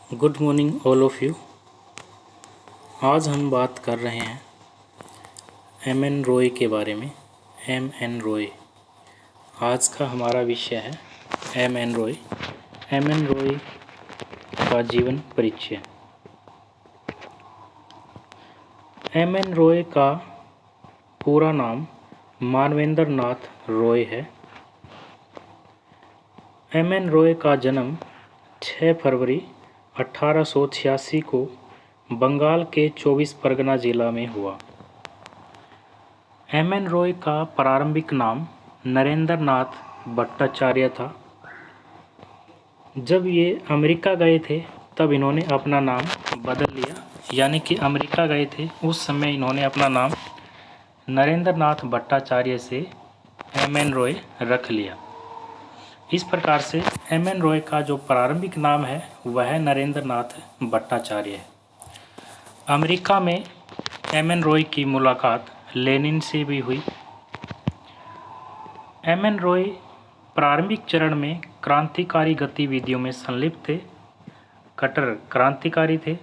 Good morning all of you. आज हम बात कर रहे हैं एम.एन. रॉय के बारे में। एम.एन. रॉय आज का हमारा विषय है। एम.एन. रॉय। एम.एन. रॉय का जीवन परिचय। एम.एन. रॉय का पूरा नाम मानवेंद्र नाथ रॉय है। एम.एन. रॉय का जन्म 6 फरवरी 1886 को बंगाल के 24 परगना जिला में हुआ। एम.एन. रॉय का प्रारंभिक नाम नरेंद्र नाथ भट्टाचार्य था। जब ये अमेरिका गए थे तब इन्होंने अपना नाम बदल लिया, यानी कि अमेरिका गए थे उस समय इन्होंने अपना नाम नरेंद्र नाथ भट्टाचार्य से एम.एन. रॉय रख लिया। इस प्रकार से एम.एन. रॉय का जो प्रारंभिक नाम है वह नरेंद्र नाथ भट्टाचार्य है। अमेरिका में एम.एन. रॉय की मुलाकात लेनिन से भी हुई। एम.एन. रॉय प्रारंभिक चरण में क्रांतिकारी गतिविधियों में संलिप्त थे, कट्टर क्रांतिकारी थे।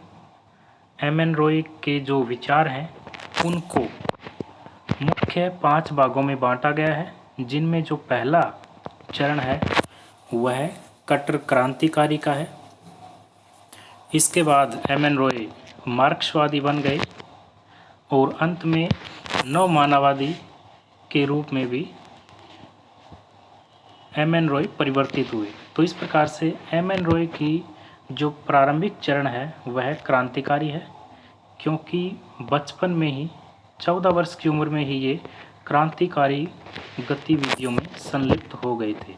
एम.एन. रॉय के जो विचार हैं उनको मुख्य 5 भागों में बांटा गया है, जिनमें जो पहला चरण है वह कट्टर क्रांतिकारी का है। इसके बाद एम.एन. रॉय मार्क्सवादी बन गए और अंत में नवमानववादी के रूप में भी एम.एन. रॉय परिवर्तित हुए। तो इस प्रकार से एम.एन. रॉय की जो प्रारंभिक चरण है वह क्रांतिकारी है, क्योंकि बचपन में ही 14 वर्ष की उम्र में ही ये क्रांतिकारी गतिविधियों में संलिप्त हो गए थे।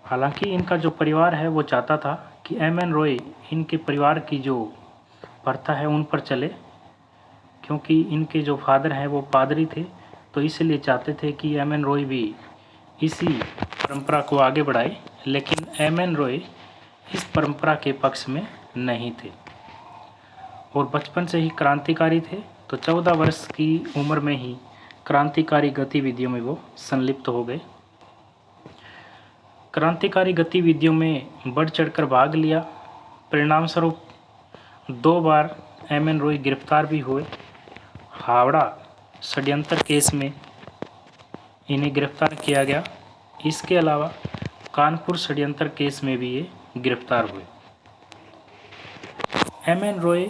हालांकि इनका जो परिवार है वो चाहता था कि एम.एन. रॉय इनके परिवार की जो प्रथा है उन पर चले, क्योंकि इनके जो फादर हैं वो पादरी थे, तो इसलिए चाहते थे कि एम.एन. रॉय भी इसी परंपरा को आगे बढ़ाए। लेकिन एम.एन. रॉय इस परंपरा के पक्ष में नहीं थे और बचपन से ही क्रांतिकारी थे, तो 14 वर्ष की उम्र में ही क्रांतिकारी गतिविधियों में वो संलिप्त हो गए। क्रांतिकारी गतिविधियों में बढ़ चढ़कर भाग लिया। परिणाम स्वरूप 2 बार एम.एन. रॉय गिरफ्तार भी हुए। हावड़ा षड्यंत्र केस में इन्हें गिरफ्तार किया गया। इसके अलावा कानपुर षड्यंत्र केस में भी ये गिरफ्तार हुए। एम.एन. रॉय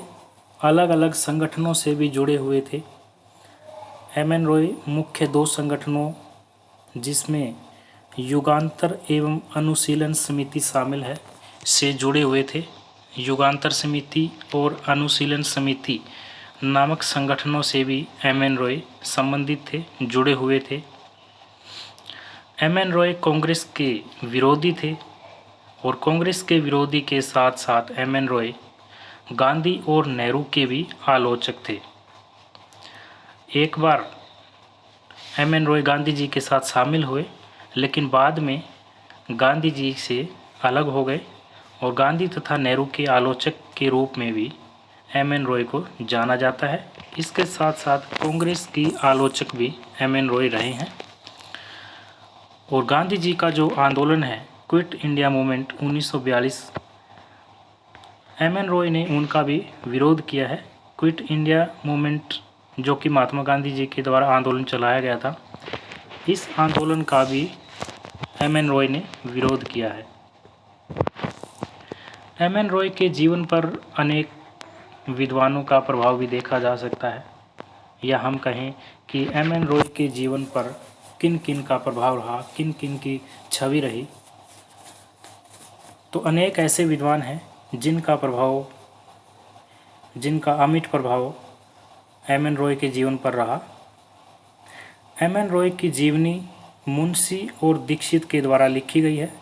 अलग अलग संगठनों से भी जुड़े हुए थे। एम.एन. रॉय मुख्य 2 संगठनों, जिसमें युगांतर एवं अनुशीलन समिति शामिल है, से जुड़े हुए थे। युगांतर समिति और अनुशीलन समिति नामक संगठनों से भी एम.एन. रॉय संबंधित थे, जुड़े हुए थे। एम.एन. रॉय कांग्रेस के विरोधी थे और कांग्रेस के विरोधी के साथ साथ एम.एन. रॉय गांधी और नेहरू के भी आलोचक थे। एक बार एम.एन. रॉय गांधी जी के साथ शामिल हुए, लेकिन बाद में गांधी जी से अलग हो गए और गांधी तथा नेहरू के आलोचक के रूप में भी एम.एन. रॉय को जाना जाता है। इसके साथ साथ कांग्रेस की आलोचक भी एम.एन. रॉय रहे हैं और गांधी जी का जो आंदोलन है quit India movement 1942, M.N.. Roy ने उनका भी विरोध किया है। क्विट इंडिया मूवमेंट जो कि महात्मा गांधी जी के द्वारा आंदोलन चलाया गया था, इस आंदोलन का भी एम.एन. रॉय ने विरोध किया है। एम.एन. रॉय के जीवन पर अनेक विद्वानों का प्रभाव भी देखा जा सकता है, या हम कहें कि एम.एन. रॉय के जीवन पर किन किन का प्रभाव रहा, किन किन की छवि रही। तो अनेक ऐसे विद्वान हैं जिनका अमिट प्रभाव एम.एन. रॉय के जीवन पर रहा। एम.एन. रॉय की जीवनी मुंशी और दीक्षित के द्वारा लिखी गई है।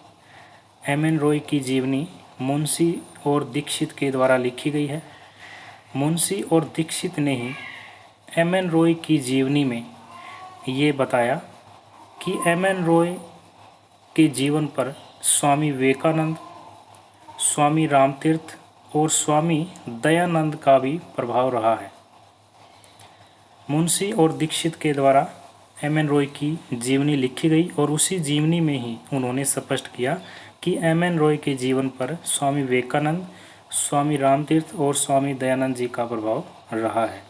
एम.एन. रॉय की जीवनी मुंशी और दीक्षित के द्वारा लिखी गई है। मुंशी और दीक्षित ने ही एम.एन. रॉय की जीवनी में ये बताया कि एम.एन. रॉय के जीवन पर स्वामी विवेकानंद, स्वामी रामतीर्थ और स्वामी दयानंद का भी प्रभाव रहा है। मुंशी और दीक्षित के द्वारा एम एन रॉय की जीवनी लिखी गई और उसी जीवनी में ही उन्होंने स्पष्ट किया कि एम एन रॉय के जीवन पर स्वामी विवेकानंद, स्वामी रामतीर्थ और स्वामी दयानंद जी का प्रभाव रहा है।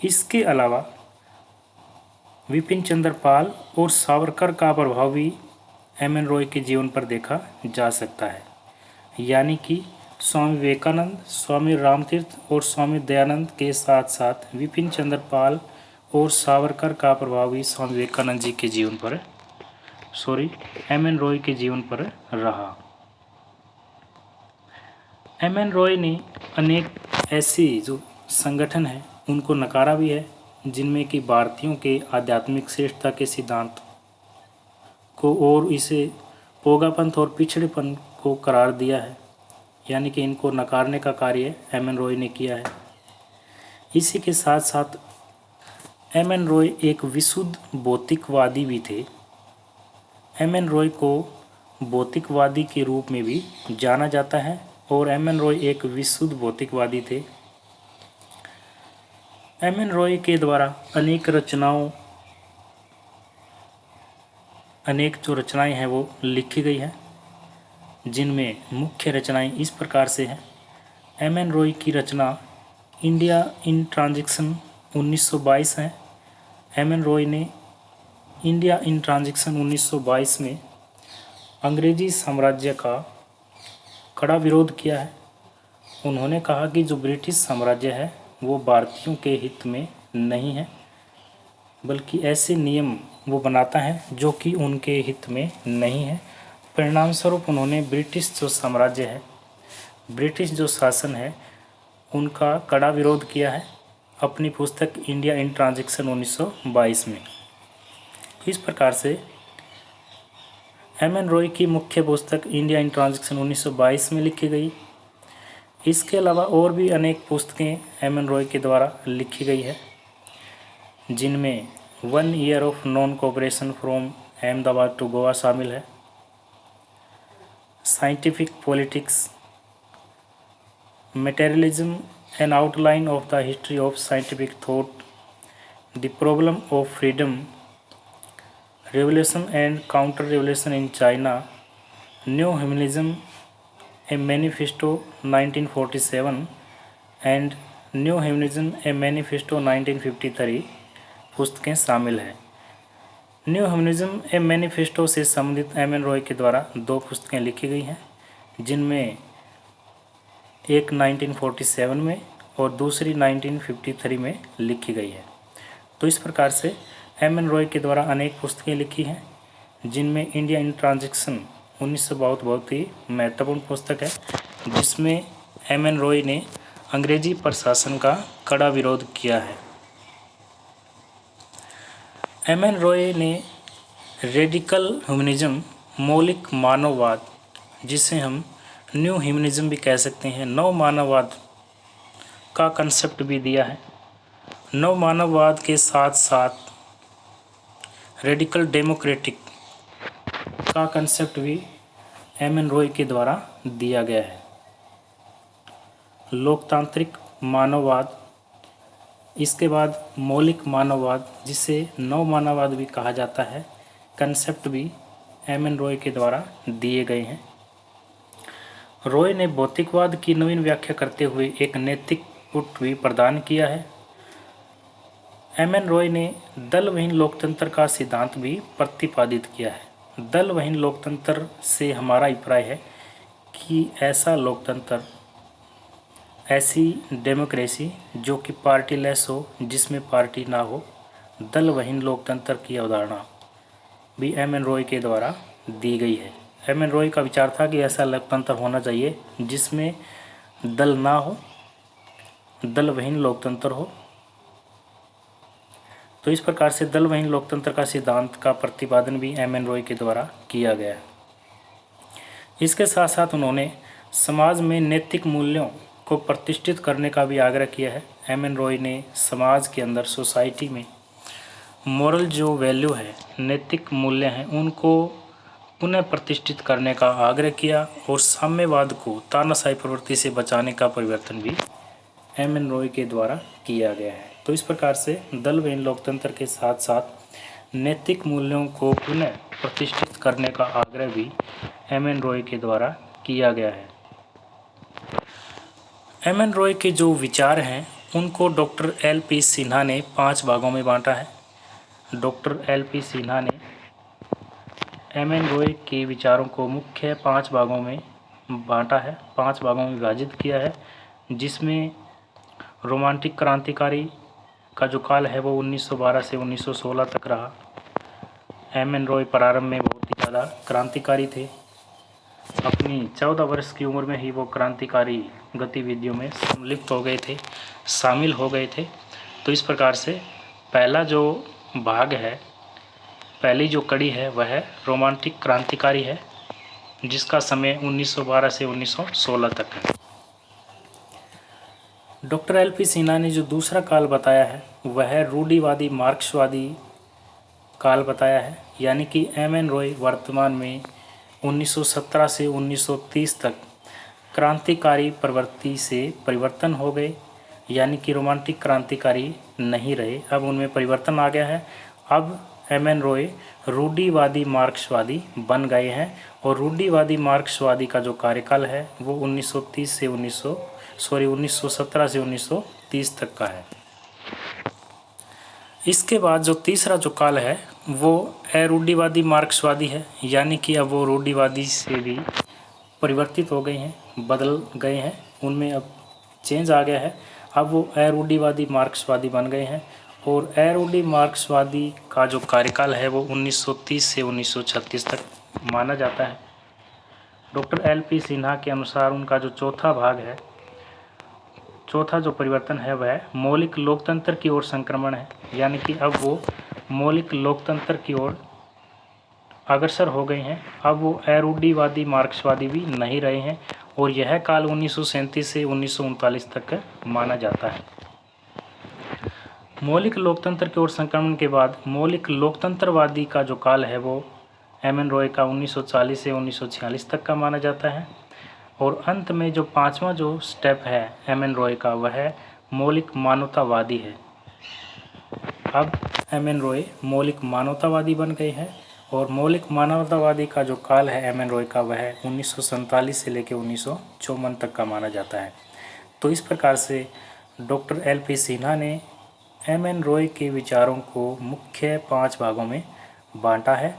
इसके अलावा विपिन चंद्र पाल और सावरकर का प्रभाव भी एम एन रॉय के जीवन पर देखा जा सकता है। यानी कि स्वामी विवेकानंद, स्वामी रामतीर्थ और स्वामी दयानंद के साथ साथ विपिन चंद्र पाल और सावरकर का प्रभाव भी स्वामी विवेकानंद जी के जीवन पर एम एन रॉय के जीवन पर रहा। एम एन रॉय ने अनेक ऐसे जो संगठन हैं उनको नकारा भी है, जिनमें कि भारतीयों के आध्यात्मिक श्रेष्ठता के सिद्धांत को और इसे पोगापंथ और पिछड़ेपन को करार दिया है। यानी कि इनको नकारने का कार्य एम एन रॉय ने किया है। इसी के साथ साथ एम एन रॉय एक विशुद्ध भौतिकवादी भी थे। एम एन रॉय को भौतिकवादी के रूप में भी जाना जाता है और एम एन रॉय एक विशुद्ध भौतिकवादी थे। एम एन रॉय के द्वारा अनेक जो रचनाएं हैं वो लिखी गई हैं, जिनमें मुख्य रचनाएं इस प्रकार से हैं। एम एन रॉय की रचना इंडिया इन ट्रांजिशन 1922 है। एम एन रॉय ने इंडिया इन ट्रांजिशन 1922 में अंग्रेजी साम्राज्य का कड़ा विरोध किया है। उन्होंने कहा कि जो ब्रिटिश साम्राज्य है वो भारतीयों के हित में नहीं है, बल्कि ऐसे नियम वो बनाता है जो कि उनके हित में नहीं है। परिणाम स्वरूप उन्होंने ब्रिटिश जो साम्राज्य है, ब्रिटिश जो शासन है, उनका कड़ा विरोध किया है अपनी पुस्तक इंडिया इन ट्रांजिशन 1922 में। इस प्रकार से एम एन रॉय की मुख्य पुस्तक इंडिया इन ट्रांजिशन 1922 में लिखी गई। इसके अलावा और भी अनेक पुस्तकें एम एन रॉय के द्वारा लिखी गई है, जिनमें 1 year of non cooperation from Ahmedabad to Goa शामिल है, scientific politics, materialism an outline of the history of scientific thought, the problem of freedom, revolution and counter revolution in China, new humanism a manifesto 1947 and new humanism a manifesto 1953 पुस्तकें शामिल हैं। New humanism a manifesto से संबंधित M N Roy के द्वारा 2 पुस्तकें लिखी गई हैं, जिनमें एक 1947 में और दूसरी 1953 में लिखी गई है। तो इस प्रकार से एम एन रॉय के द्वारा अनेक पुस्तकें लिखी हैं, जिनमें इंडिया इन ट्रांजिशन 1922 बहुत ही महत्वपूर्ण पुस्तक है, जिसमें एम एन रॉय ने अंग्रेजी प्रशासन का कड़ा विरोध किया है। एम एन रॉय ने रेडिकल ह्यूमनिज्म, मौलिक मानववाद, जिसे हम न्यू ह्यूमनिज्म भी कह सकते हैं, नव मानववाद का कंसेप्ट भी दिया है। नव मानववाद के साथ साथ रेडिकल डेमोक्रेटिक का कंसेप्ट भी एम एन रॉय के द्वारा दिया गया है। लोकतांत्रिक मानववाद, इसके बाद मौलिक मानववाद, जिसे नव मानववाद भी कहा जाता है, कंसेप्ट भी एम एन रॉय के द्वारा दिए गए हैं। रॉय ने भौतिकवाद की नवीन व्याख्या करते हुए एक नैतिक पुट भी प्रदान किया है। एम एन रॉय ने दलविहीन लोकतंत्र का सिद्धांत भी प्रतिपादित किया है। दलविहीन लोकतंत्र से हमारा अभिप्राय है कि ऐसा लोकतंत्र, ऐसी डेमोक्रेसी जो कि पार्टीलेस हो, जिसमें पार्टी ना हो, दलविहीन लोकतंत्र की अवधारणा भी एम एन रॉय के द्वारा दी गई है। एम एन रॉय का विचार था कि ऐसा लोकतंत्र होना चाहिए जिसमें दल ना हो, दलविहीन लोकतंत्र हो। तो इस प्रकार से दलविहीन लोकतंत्र का सिद्धांत का प्रतिपादन भी एम एन रॉय के द्वारा किया गया है। इसके साथ साथ उन्होंने समाज में नैतिक मूल्यों को प्रतिष्ठित करने का भी आग्रह किया है। एम एन रॉय ने समाज के अंदर, सोसाइटी में मॉरल जो वैल्यू है, नैतिक मूल्य हैं, उनको पुनः प्रतिष्ठित करने का आग्रह किया और साम्यवाद को तानाशाही प्रवृत्ति से बचाने का परिवर्तन भी एम एन रॉय के द्वारा किया गया है। तो इस प्रकार से दल विहीन लोकतंत्र के साथ साथ नैतिक मूल्यों को पुनः प्रतिष्ठित करने का आग्रह भी एम.एन. रॉय के द्वारा किया गया है। एम.एन. रॉय के जो विचार हैं उनको डॉक्टर एल.पी. सिन्हा ने 5 भागों में बांटा है। Doctor LP. सिन्हा ने एम.एन. रॉय के विचारों को मुख्य 5 भागों में बांटा है, 5 भागों में विभाजित किया है, जिसमें रोमांटिक क्रांतिकारी का जो काल है वो 1912 से 1916 तक रहा। एम.एन. रॉय प्रारंभ में बहुत ही ज़्यादा क्रांतिकारी थे। अपनी 14 वर्ष की उम्र में ही वो क्रांतिकारी गतिविधियों में सम्मिलित हो गए थे, शामिल हो गए थे। तो इस प्रकार से पहला जो भाग है, पहली जो कड़ी है वह रोमांटिक क्रांतिकारी है, जिसका समय 1912 से 1916 तक है। Doctor LP. सिन्हा ने जो दूसरा काल बताया है वह रूढ़िवादी मार्क्सवादी काल बताया है, यानी कि एम.एन. रॉय वर्तमान में 1917 से 1930 तक क्रांतिकारी प्रवृत्ति से परिवर्तन हो गए, यानी कि रोमांटिक क्रांतिकारी नहीं रहे, अब उनमें परिवर्तन आ गया है। अब एम.एन. रॉय रूढ़िवादी मार्क्सवादी बन गए हैं और रूढ़िवादी मार्क्सवादी का जो कार्यकाल है वो 1917 से 1930 तक का है। इसके बाद जो तीसरा जो काल है वो अरूढ़िवादी मार्क्सवादी है, यानी कि अब वो रूढ़िवादी से भी परिवर्तित हो गए हैं, बदल गए हैं, उनमें अब चेंज आ गया है। अब वो अरूढ़िवादी मार्क्सवादी बन गए हैं और अरूढ़ि मार्क्सवादी का जो कार्यकाल है वो 1930 से 1936 तक माना जाता है। Doctor LP. सिन्हा के अनुसार उनका जो चौथा जो परिवर्तन है वह मौलिक लोकतंत्र की ओर संक्रमण है, यानी कि अब वो मौलिक लोकतंत्र की ओर अग्रसर हो गए हैं। अब वो अरूढ़िवादी मार्क्सवादी भी नहीं रहे हैं और यह काल 1937 से 1939 तक माना जाता है। मौलिक लोकतंत्र की ओर संक्रमण के बाद मौलिक लोकतंत्रवादी का जो काल है वो एम.एन. रॉय का 1940 से 1946 तक का माना जाता है। और अंत में जो 5वां जो स्टेप है एम.एन. रॉय का वह मौलिक मानवतावादी है। अब एम.एन. रॉय मौलिक मानवतावादी बन गए हैं और मौलिक मानवतावादी का जो काल है एम.एन. रॉय का वह 1947 से लेकर 1954 तक का माना जाता है। तो इस प्रकार से डॉक्टर एल.पी. सिन्हा ने एम.एन. रॉय के विचारों को मुख्य 5 भागों में बांटा है,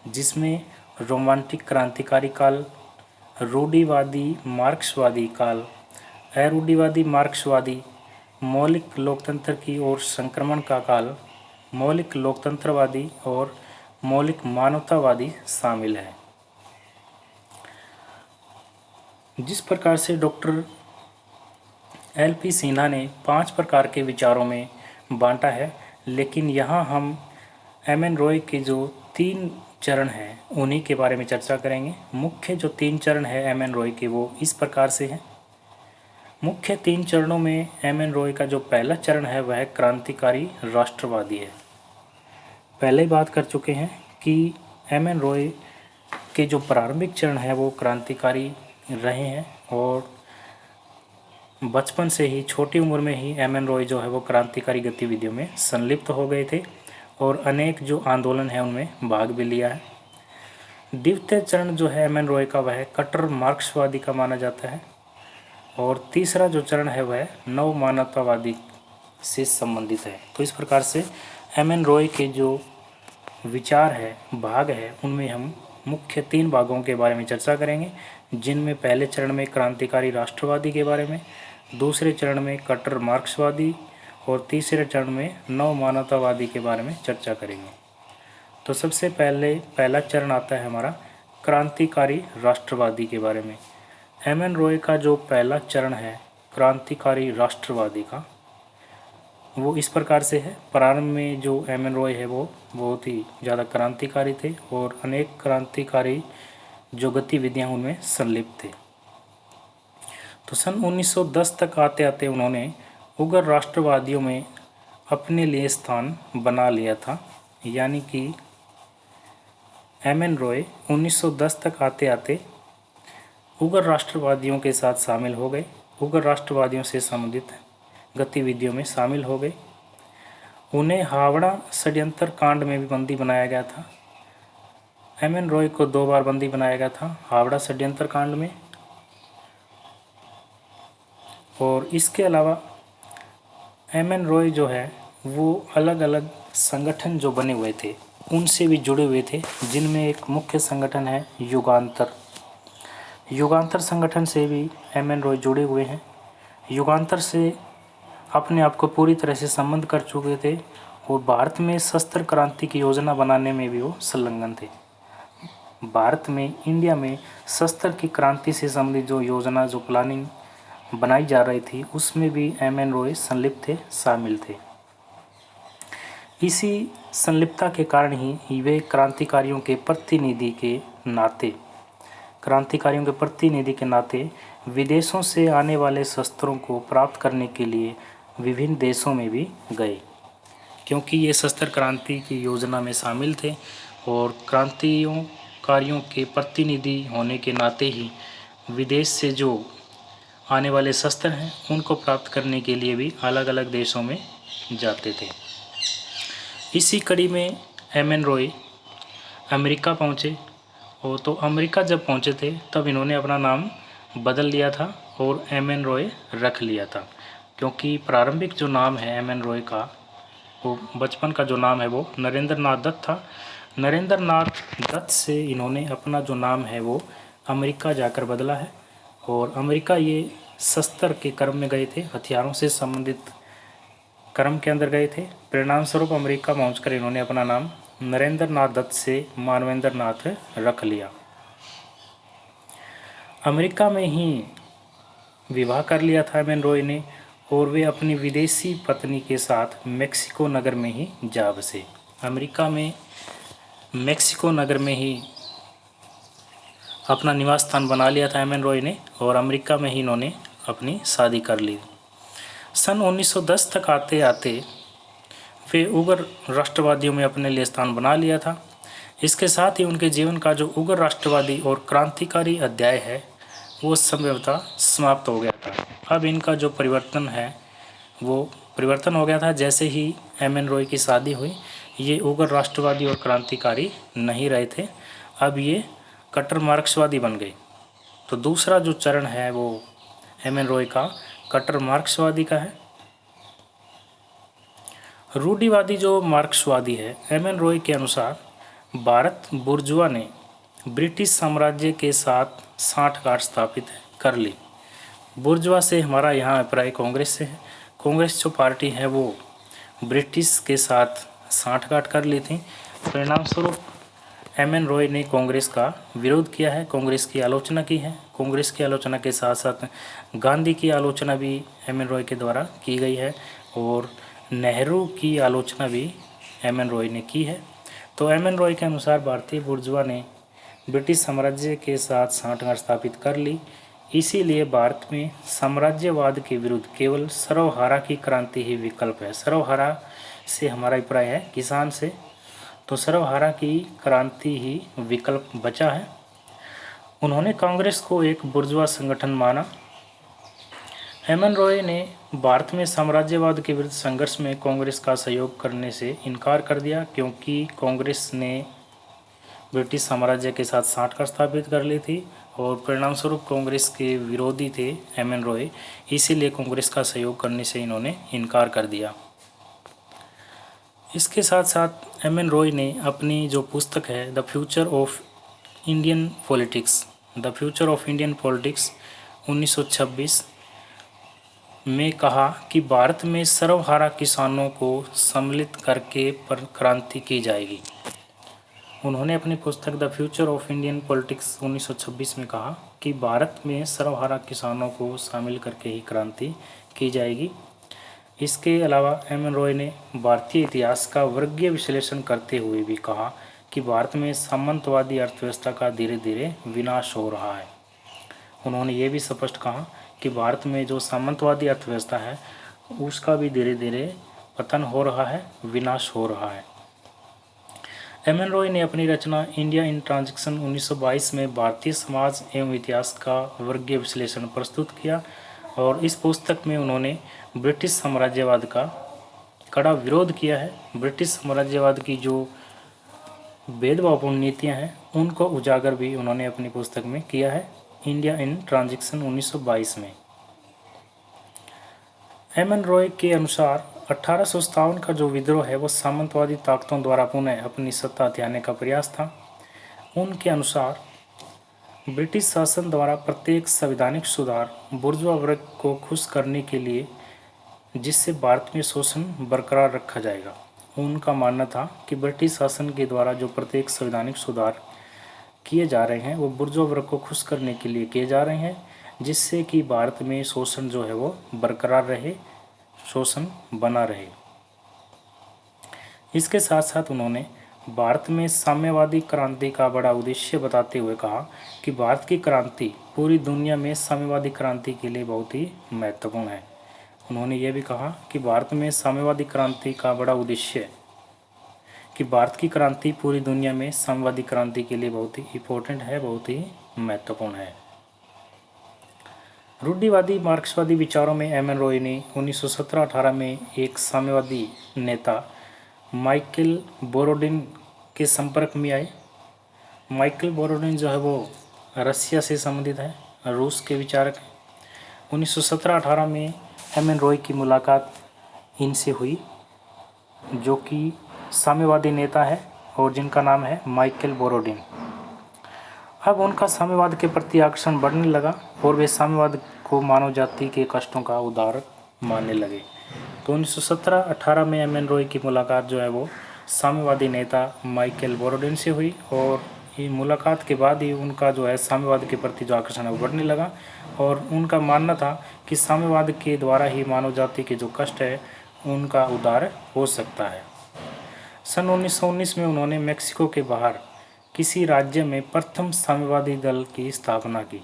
जिसमें रोमांटिक क्रांतिकारी काल, रूढ़िवादी मार्क्सवादी काल, अरूढ़िवादी मार्क्सवादी, मौलिक लोकतंत्र की ओर संक्रमण का काल, मौलिक लोकतंत्रवादी और मौलिक मानवतावादी शामिल है। जिस प्रकार से डॉक्टर एल.पी. सिन्हा ने 5 प्रकार के विचारों में बांटा है, लेकिन यहाँ हम एम.एन. रॉय के जो 3 चरण हैं उन्हीं के बारे में चर्चा करेंगे। मुख्य जो 3 चरण है एम.एन. रॉय के वो इस प्रकार से हैं। मुख्य 3 चरणों में एम.एन. रॉय का जो पहला चरण है वह क्रांतिकारी राष्ट्रवादी है। पहले ही बात कर चुके हैं कि एम.एन. रॉय के जो प्रारंभिक चरण है वो क्रांतिकारी रहे हैं और बचपन से ही, छोटी उम्र में ही एम.एन. रॉय जो है वो क्रांतिकारी गतिविधियों में संलिप्त हो गए थे और अनेक जो आंदोलन है उनमें भाग भी लिया है। द्वितीय चरण जो है एम.एन. रॉय का वह कट्टर मार्क्सवादी का माना जाता है और तीसरा जो चरण है वह नव मानवतावादी से संबंधित है। तो इस प्रकार से एम.एन. रॉय के जो विचार है, भाग है, उनमें हम मुख्य 3 भागों के बारे में चर्चा करेंगे, जिनमें पहले चरण में क्रांतिकारी राष्ट्रवादी के बारे में, दूसरे चरण में कट्टर मार्क्सवादी और तीसरे चरण में नव मानवतावादी के बारे में चर्चा करेंगे। तो सबसे पहले पहला चरण आता है हमारा क्रांतिकारी राष्ट्रवादी के बारे में। एम.एन. रॉय का जो पहला चरण है क्रांतिकारी राष्ट्रवादी का, वो इस प्रकार से है। प्रारंभ में जो एम.एन. रॉय है वो बहुत ही ज़्यादा क्रांतिकारी थे और अनेक क्रांतिकारी जो गतिविधियाँ उनमें संलिप्त थे। तो सन 1910 तक आते आते उन्होंने उग्र राष्ट्रवादियों में अपने लिए स्थान बना लिया था, यानी कि एम.एन. रॉय 1910 तक आते आते उग्र राष्ट्रवादियों के साथ शामिल हो गए, उग्र राष्ट्रवादियों से संबंधित गतिविधियों में शामिल हो गए उन्हें हावड़ा षड्यंत्र कांड में भी बंदी बनाया गया था। एम.एन. रॉय को 2 बार बंदी बनाया गया था हावड़ा षड्यंत्र कांड में। और इसके अलावा एम.एन. रॉय जो है वो अलग अलग संगठन जो बने हुए थे उनसे भी जुड़े हुए थे, जिनमें एक मुख्य संगठन है युगांतर। युगांतर संगठन से भी एम.एन. रॉय जुड़े हुए हैं। युगांतर से अपने आप को पूरी तरह से संबद्ध कर चुके थे और भारत में शस्त्र क्रांति की योजना बनाने में भी वो संलग्न थे। भारत में, इंडिया में शस्त्र की क्रांति से संबंधित जो योजना, जो प्लानिंग बनाई जा रही थी, उसमें भी एम.एन. रॉय संलिप्त थे, शामिल थे। इसी संलिप्तता के कारण ही वे क्रांतिकारियों के प्रतिनिधि के नाते विदेशों से आने वाले शस्त्रों को प्राप्त करने के लिए विभिन्न देशों में भी गए, क्योंकि ये शस्त्र क्रांति की योजना में शामिल थे और क्रांतिकारियों के प्रतिनिधि होने के नाते ही विदेश से जो आने वाले शस्त्र हैं उनको प्राप्त करने के लिए भी अलग अलग देशों में जाते थे। इसी कड़ी में एम.एन. रॉय अमेरिका पहुँचे और तो अमेरिका जब पहुँचे थे तब इन्होंने अपना नाम बदल लिया था और एम.एन. रॉय रख लिया था, क्योंकि प्रारंभिक जो नाम है एम.एन. रॉय का, वो बचपन का जो नाम है वो नरेंद्र नाथ दत्त था। नरेंद्र नाथ दत्त से इन्होंने अपना जो नाम है वो अमेरिका जाकर बदला है और अमेरिका ये शस्त्र के कर्म में गए थे, हथियारों से संबंधित कर्म के अंदर गए थे। परिणाम स्वरूप अमेरिका पहुंचकर इन्होंने अपना नाम नरेंद्र नाथ दत्त से मानवेंद्र नाथ रख लिया। अमेरिका में ही विवाह कर लिया था एम.एन. रॉय ने और वे अपनी विदेशी पत्नी के साथ मेक्सिको नगर में ही जा बसे। अमेरिका में मेक्सिको नगर में ही अपना निवास स्थान बना लिया था एम.एन. रॉय ने और अमेरिका में ही इन्होंने अपनी शादी कर ली। सन 1910 तक आते आते वे उग्र राष्ट्रवादियों में अपने लिए स्थान बना लिया था। इसके साथ ही उनके जीवन का जो उग्र राष्ट्रवादी और क्रांतिकारी अध्याय है वो संभवतः समाप्त हो गया था। अब इनका जो परिवर्तन है वो परिवर्तन हो गया था जैसे ही एम.एन. रॉय की शादी हुई। ये उग्र राष्ट्रवादी और क्रांतिकारी नहीं रहे थे, अब ये कट्टर मार्क्सवादी बन गए। तो दूसरा जो चरण है वो एम.एन. रॉय का कट्टर मार्क्सवादी का है। रूढ़िवादी जो मार्क्सवादी है, एम.एन. रॉय के अनुसार भारत बुर्जुआ ने ब्रिटिश साम्राज्य के साथ साठगांठ स्थापित कर ली। बुर्जुआ से हमारा यहाँ अभिप्राय कांग्रेस से है। कांग्रेस जो पार्टी है वो ब्रिटिश के साथ साठगांठ कर ली थी। परिणाम स्वरूप एम.एन. रॉय ने कांग्रेस का विरोध किया है, कांग्रेस की आलोचना की है। कांग्रेस की आलोचना के साथ साथ गांधी की आलोचना भी एम.एन. रॉय के द्वारा की गई है और नेहरू की आलोचना भी एम.एन. रॉय ने की है। तो एम.एन. रॉय के अनुसार भारतीय बुर्जुआ ने ब्रिटिश साम्राज्य के साथ साठगांठ स्थापित कर ली, इसीलिए भारत में साम्राज्यवाद के विरुद्ध केवल सर्वहारा की क्रांति ही विकल्प है। सर्वहारा से हमारा अभिप्राय है किसान से, तो सर्वहारा की क्रांति ही विकल्प बचा है। उन्होंने कांग्रेस को एक बुर्जुआ संगठन माना। एम.एन. रॉय ने भारत में साम्राज्यवाद के विरुद्ध संघर्ष में कांग्रेस का सहयोग करने से इनकार कर दिया, क्योंकि कांग्रेस ने ब्रिटिश साम्राज्य के साथ साठगांठ स्थापित कर ली थी और परिणाम स्वरूप कांग्रेस के विरोधी थे एम.एन. रॉय, इसीलिए कांग्रेस का सहयोग करने से इन्होंने इनकार कर दिया। इसके साथ साथ एम.एन. रॉय ने अपनी जो पुस्तक है the future of Indian politics 1926 में कहा कि भारत में सर्वहारा किसानों को सम्मिलित करके पर क्रांति की जाएगी। उन्होंने अपनी पुस्तक the future of Indian politics 1926 में कहा कि भारत में सर्वहारा किसानों को शामिल करके ही क्रांति की जाएगी। इसके अलावा एम.एन. रॉय ने भारतीय इतिहास का वर्गीय विश्लेषण करते हुए भी कहा कि भारत में सामंतवादी अर्थव्यवस्था का धीरे धीरे विनाश हो रहा है। उन्होंने ये भी स्पष्ट कहा कि भारत में जो सामंतवादी अर्थव्यवस्था है उसका भी धीरे धीरे पतन हो रहा है, विनाश हो रहा है। एम.एन. रॉय ने अपनी रचना इंडिया इन ट्रांजिशन 1922 में भारतीय समाज एवं इतिहास का वर्गीय विश्लेषण प्रस्तुत किया और इस पुस्तक में उन्होंने ब्रिटिश साम्राज्यवाद का कड़ा विरोध किया है। ब्रिटिश साम्राज्यवाद की जो भेदभावपूर्ण नीतियाँ हैं उनको उजागर भी उन्होंने अपनी पुस्तक में किया है, इंडिया इन ट्रांजिशन 1922 में। एम.एन. रॉय के अनुसार 1857 का जो विद्रोह है वो सामंतवादी ताकतों द्वारा पुनः अपनी सत्ता हथियाने का प्रयास था। उनके अनुसार ब्रिटिश शासन द्वारा प्रत्येक संवैधानिक सुधार बुर्जुआ वर्ग को खुश करने के लिए, जिससे भारत में शोषण बरकरार रखा जाएगा। उनका मानना था कि ब्रिटिश शासन के द्वारा जो प्रत्येक संवैधानिक सुधार किए जा रहे हैं वो बुर्जुआ वर्ग को खुश करने के लिए किए जा रहे हैं, जिससे कि भारत में शोषण जो है वो बरकरार रहे, शोषण बना रहे। इसके साथ साथ उन्होंने भारत में साम्यवादी क्रांति का बड़ा उद्देश्य बताते हुए कहा कि भारत की क्रांति पूरी दुनिया में साम्यवादी क्रांति के लिए बहुत ही महत्वपूर्ण है। उन्होंने ये भी कहा कि भारत में साम्यवादी क्रांति का बड़ा उद्देश्य है कि भारत की क्रांति पूरी दुनिया में साम्यवादी क्रांति के लिए बहुत ही इम्पोर्टेंट है, बहुत ही महत्वपूर्ण है। रूढ़िवादी मार्क्सवादी विचारों में एम.एन. रॉय ने 1917-18 में एक साम्यवादी नेता माइकल बोरोडिन के संपर्क में आए। माइकल बोरोडिन जो है वो रसिया से संबंधित है, रूस के विचारक हैं। 1917-18 में एम.एन. रॉय की मुलाकात इनसे हुई, जो कि साम्यवादी नेता है और जिनका नाम है माइकल बोरोडिन। अब उनका साम्यवाद के प्रति आकर्षण बढ़ने लगा और वे साम्यवाद को मानव जाति के कष्टों का उदाहरण मानने लगे। तो 1917-18 में एम.एन. रॉय की मुलाकात जो है वो साम्यवादी नेता माइकल बोरोडिन से हुई और ये मुलाकात के बाद ही उनका जो है साम्यवाद के प्रति जो आकर्षण है वो बढ़ने लगा और उनका मानना था कि साम्यवाद के द्वारा ही मानव जाति के जो कष्ट है उनका उद्धार हो सकता है। सन 1919 में उन्होंने मेक्सिको के बाहर किसी राज्य में प्रथम साम्यवादी दल की स्थापना की।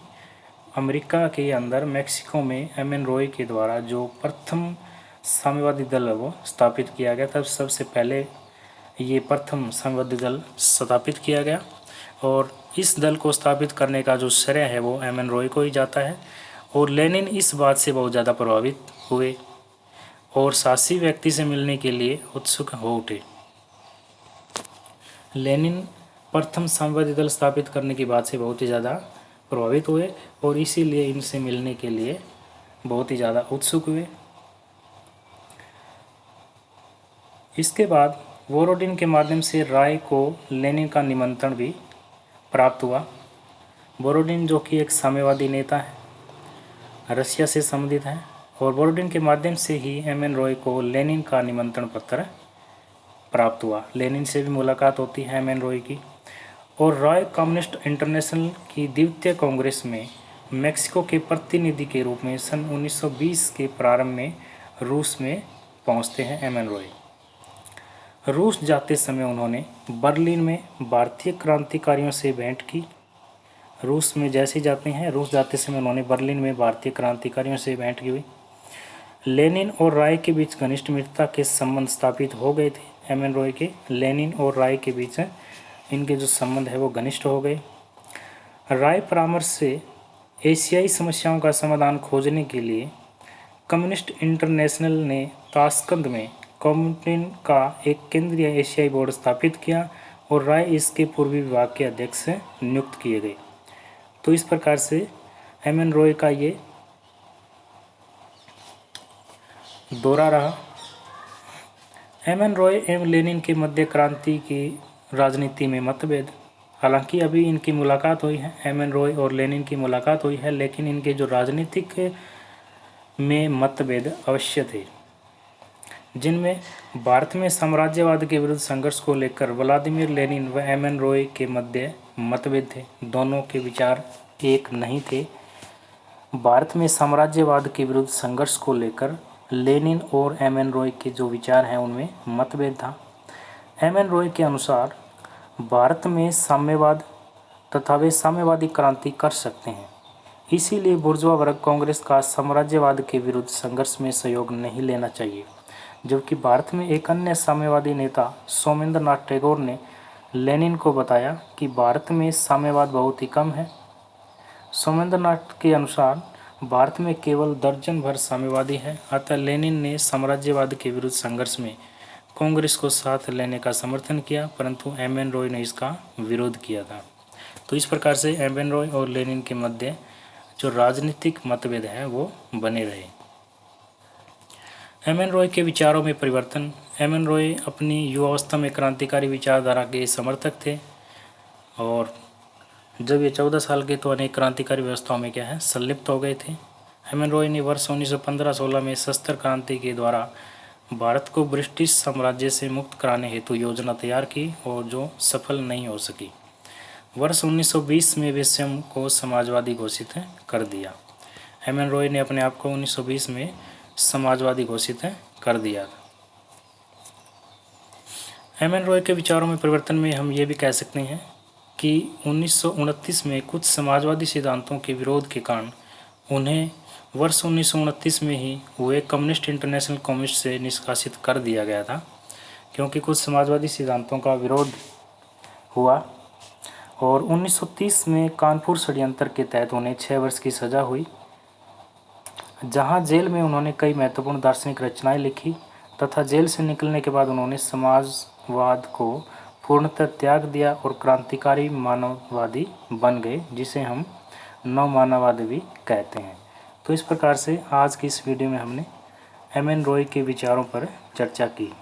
अमेरिका के अंदर मेक्सिको में एम.एन. रॉय के द्वारा जो प्रथम साम्यवादी दल है वो स्थापित किया गया। तब सबसे पहले ये प्रथम साम्यवादी दल स्थापित किया गया और इस दल को स्थापित करने का जो श्रेय है वो एम.एन. रॉय को ही जाता है। और लेनिन इस बात से बहुत ज़्यादा प्रभावित हुए और साहसी व्यक्ति से मिलने के लिए उत्सुक हो उठे। लेनिन प्रथम साम्यवादी दल स्थापित करने की बात से बहुत ही ज़्यादा प्रभावित हुए और इसीलिए इनसे मिलने के लिए बहुत ही ज़्यादा उत्सुक हुए। इसके बाद बोरोडिन के माध्यम से राय को लेनिन का निमंत्रण भी प्राप्त हुआ। बोरोडिन जो कि एक साम्यवादी नेता है, रसिया से संबंधित है और बोरोडिन के माध्यम से ही एम.एन. रॉय को लेनिन का निमंत्रण पत्र प्राप्त हुआ। लेनिन से भी मुलाकात होती है एम.एन. रॉय की और रॉय कम्युनिस्ट इंटरनेशनल की द्वितीय कांग्रेस में मेक्सिको के प्रतिनिधि के रूप में सन 1920 के प्रारंभ में रूस में पहुंचते हैं एम.एन. रॉय। रूस जाते समय उन्होंने बर्लिन में भारतीय क्रांतिकारियों से भेंट की। रूस में जैसे जाते हैं, रूस जाते समय उन्होंने बर्लिन में भारतीय क्रांतिकारियों से भेंट की हुई। लेनिन और राय के बीच घनिष्ठ मित्रता के संबंध स्थापित हो गए थे। एम.एन. रॉय के लेनिन और राय के बीच इनके जो संबंध है वो घनिष्ठ हो गए। राय परामर्श से एशियाई समस्याओं का समाधान खोजने के लिए कम्युनिस्ट इंटरनेशनल ने ताशकंद में कॉमिटेन का एक केंद्रीय एशियाई बोर्ड स्थापित किया और राय इसके पूर्वी विभाग के अध्यक्ष नियुक्त किए गए। तो इस प्रकार से एम.एन. रॉय का ये दौरा रहा। एम.एन. रॉय एवं लेनिन के मध्य क्रांति की राजनीति में मतभेद। हालांकि अभी इनकी मुलाकात हुई है, एम.एन. रॉय और लेनिन की मुलाकात हुई है, लेकिन इनके जो राजनीतिक में मतभेद अवश्य थे, जिनमें भारत में साम्राज्यवाद के विरुद्ध संघर्ष को लेकर व्लादिमीर लेनिन व एम.एन. रॉय के मध्य मतभेद थे। दोनों के विचार एक नहीं थे। भारत में साम्राज्यवाद के विरुद्ध संघर्ष को लेकर लेनिन और एम.एन. रॉय के जो विचार हैं उनमें मतभेद था। एम.एन. रॉय के अनुसार भारत में साम्यवाद तथा वे साम्यवादी क्रांति कर सकते हैं, इसीलिए बुर्जुआ वर्ग कांग्रेस का साम्राज्यवाद के विरुद्ध संघर्ष में सहयोग नहीं लेना चाहिए। जबकि भारत में एक अन्य साम्यवादी नेता सोमेंद्र नाथ टैगोर ने लेनिन को बताया कि भारत में साम्यवाद बहुत ही कम है। सोमेंद्र नाथ के अनुसार भारत में केवल दर्जन भर साम्यवादी हैं, अतः लेनिन ने साम्राज्यवाद के विरुद्ध संघर्ष में कांग्रेस को साथ लेने का समर्थन किया, परंतु एम एन रॉय ने इसका विरोध किया था। तो इस प्रकार से एम एन रॉय और लेनिन के मध्य जो राजनीतिक मतभेद हैं वो बने रहे। एम एन रॉय के विचारों में परिवर्तन। एम एन रॉय अपनी युवावस्था में क्रांतिकारी विचारधारा के समर्थक थे और जब ये 14 साल के तो अनेक क्रांतिकारी व्यवस्थाओं में क्या है संलिप्त हो गए थे। एम एन रॉय ने वर्ष 1915-16 में सशस्त्र क्रांति के द्वारा भारत को ब्रिटिश साम्राज्य से मुक्त कराने हेतु योजना तैयार की और जो सफल नहीं हो सकी। वर्ष 1920 में वे स्वयं को समाजवादी घोषित कर दिया। एम एन रॉय ने अपने आप को 1920 में समाजवादी घोषित कर दिया। एम एन रॉय के विचारों में परिवर्तन में हम ये भी कह सकते हैं कि 1929 में कुछ समाजवादी सिद्धांतों के विरोध के कारण उन्हें वर्ष 1929 में ही हुए कम्युनिस्ट इंटरनेशनल कम्युनिस्ट से निष्कासित कर दिया गया था, क्योंकि कुछ समाजवादी सिद्धांतों का विरोध हुआ और 1930 में कानपुर षड्यंत्र के तहत उन्हें 6 वर्ष की सज़ा हुई, जहां जेल में उन्होंने कई महत्वपूर्ण दार्शनिक रचनाएं लिखी तथा जेल से निकलने के बाद उन्होंने समाजवाद को पूर्णतः त्याग दिया और क्रांतिकारी मानववादी बन गए, जिसे हम नवमानववाद भी कहते हैं। तो इस प्रकार से आज की इस वीडियो में हमने एम एन रॉय के विचारों पर चर्चा की।